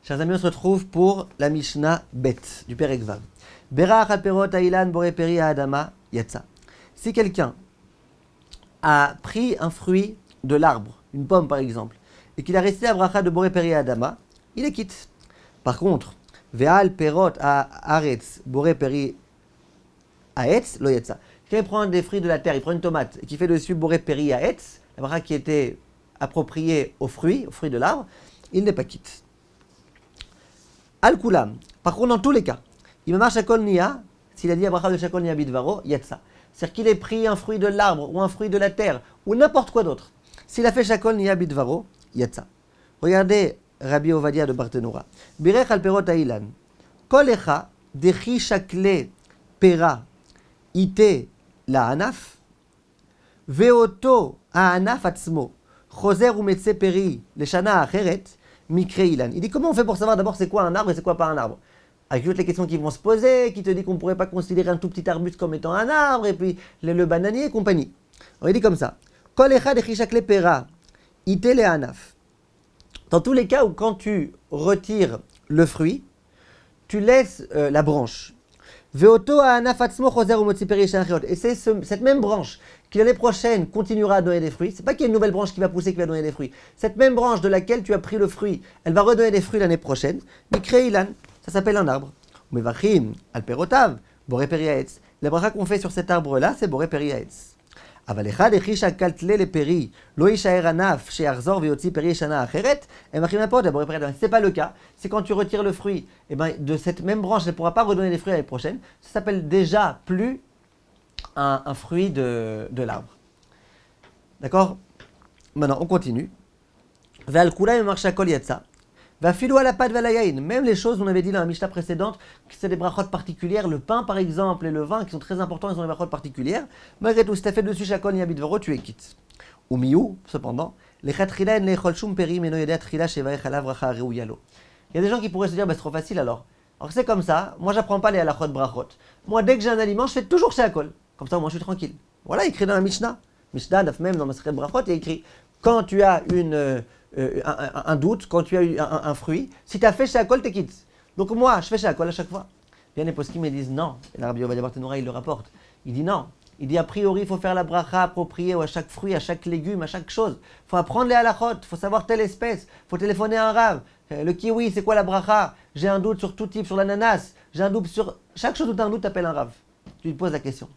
Chers amis, on se retrouve pour la Mishnah Bet du Perek Vav. Berach al perot ailan boré peri adama yatsa. Si quelqu'un a pris un fruit de l'arbre, une pomme par exemple, et qu'il a resté à bracha de boré peri adama, il est quitte. Par contre, ve'al perot haaretz boré peri haetz lo yatsa. Quand il prend des fruits de la terre, il prend une tomate et qui fait dessus boré peri haetz, la bracha qui était appropriée aux fruits de l'arbre, il n'est pas quitte. Al-Kulam. Par contre, dans tous les cas, il marche à Kol Nia, s'il a dit à bracha de Shakol Nia Bidvaro, Yatsa. C'est-à-dire qu'il ait pris un fruit de l'arbre, ou un fruit de la terre, ou n'importe quoi d'autre. S'il a fait Shakol Nia Bidvaro, Yatsa. Regardez Rabbi Ovadia de Barthénoura. Birech al perot ailan. Kol echa dechi shakle pera ite la anaf. Veoto a-anaf atzmo. Choser ou metse peri leshana acheret. Il dit comment on fait pour savoir d'abord c'est quoi un arbre et c'est quoi pas un arbre? Avec toutes les questions qui vont se poser, qui te dit qu'on ne pourrait pas considérer un tout petit arbuste comme étant un arbre, et puis le bananier et compagnie. Alors il dit comme ça. Dans tous les cas où quand tu retires le fruit, tu laisses la branche. Et c'est cette même branche qui l'année prochaine continuera à donner des fruits. C'est pas qu'il y a une nouvelle branche qui va pousser, qui va donner des fruits. Cette même branche de laquelle tu as pris le fruit, elle va redonner des fruits l'année prochaine. Mikreilan, ça s'appelle un arbre. Mevachim, alperotav, boré peri haetz. La bracha qu'on fait sur cet arbre-là, c'est boré peri haetz. אבל אחד הכי שקלת לפרי, לא יישאר ענף שיחזור ויוציא פרי שנה אחרת, הם אחים מהפות, boré peri haetz. C'est pas le cas. C'est quand tu retires le fruit, et ben de cette même branche, elle ne pourra pas redonner des fruits l'année prochaine. Ça s'appelle déjà plus un fruit de l'arbre. D'accord? Maintenant, on continue. Même les choses, on avait dit dans la Mishnah précédente, que c'est des brachot particulières, le pain par exemple et le vin, qui sont très importants, ils ont des brachot particulières. Malgré tout, si tu as fait dessus shakol yabidvaro, tu es quitte. Ou miou, cependant, il y a des gens qui pourraient se dire, bah, c'est trop facile alors. Alors c'est comme ça, moi j'apprends pas les halachot brachot. Moi dès que j'ai un aliment, je fais toujours shakol. Comme ça, moi je suis tranquille. Voilà, écrit dans la Mishnah. Mishnah, même dans Masechet Brachot, il y a écrit quand tu as un doute, quand tu as eu un fruit, si tu as fait shakol, t'es quitte. Donc moi, je fais shakol à chaque fois. Bien les poskim me disent non. Et la Rabbi Ovadia Barthénoura, il le rapporte. Il dit non. Il dit a priori, il faut faire la bracha appropriée à chaque fruit, à chaque légume, à chaque chose. Il faut apprendre les halachot, il faut savoir telle espèce, il faut téléphoner à un rave. Le kiwi, c'est quoi la bracha? J'ai un doute sur tout type, sur l'ananas. J'ai un doute sur chaque chose où tu as un doute, tu appelles un rave. Tu lui poses la question.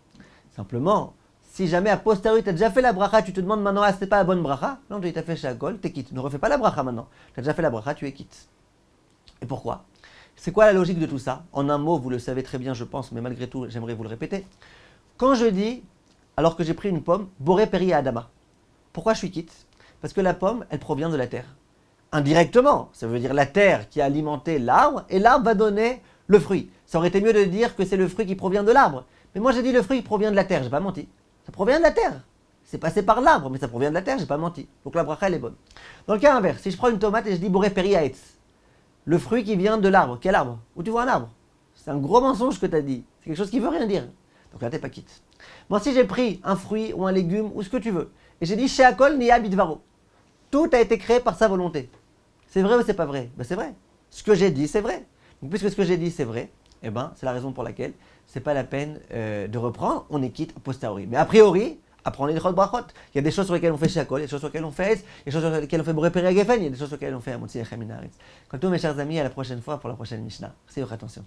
Simplement, si jamais a posteriori tu as déjà fait la bracha, tu te demandes maintenant, ah, c'est pas la bonne bracha, non, tu as fait shakol, t'es quitte. Ne refais pas la bracha maintenant. Tu as déjà fait la bracha, tu es quitte. Et pourquoi? C'est quoi la logique de tout ça? En un mot, vous le savez très bien, je pense, mais malgré tout, j'aimerais vous le répéter. Quand je dis, alors que j'ai pris une pomme, boré peri adama, pourquoi je suis quitte? Parce que la pomme, elle provient de la terre. Indirectement, ça veut dire la terre qui a alimenté l'arbre, et l'arbre va donner le fruit. Ça aurait été mieux de dire que c'est le fruit qui provient de l'arbre. Mais moi j'ai dit le fruit provient de la terre, j'ai pas menti. Ça provient de la terre. C'est passé par l'arbre, mais ça provient de la terre, j'ai pas menti. Donc la bracha elle est bonne. Dans le cas inverse, si je prends une tomate et je dis boré peri haetz, le fruit qui vient de l'arbre, quel arbre? Où tu vois un arbre? C'est un gros mensonge que tu as dit. C'est quelque chose qui veut rien dire. Donc là t'es pas quitte. Moi si j'ai pris un fruit ou un légume ou ce que tu veux, et j'ai dit sheakol niya bidvaro, tout a été créé par sa volonté. C'est vrai ou c'est pas vrai? Ben c'est vrai. Ce que j'ai dit c'est vrai. Donc puisque ce que j'ai dit c'est vrai, eh ben, c'est la raison pour laquelle c'est pas la peine de reprendre, on est quitte a posteriori. Mais a priori, apprenez les chod brachot. Il y a des choses sur lesquelles on fait shakol, il y a des choses sur lesquelles on fait haetz, il y a des choses sur lesquelles on fait boré peri hagefen, il y a des choses sur lesquelles on fait amotzi lechem min haaretz. Quant à vous mes chers amis, à la prochaine fois pour la prochaine Mishnah. Merci de votre attention.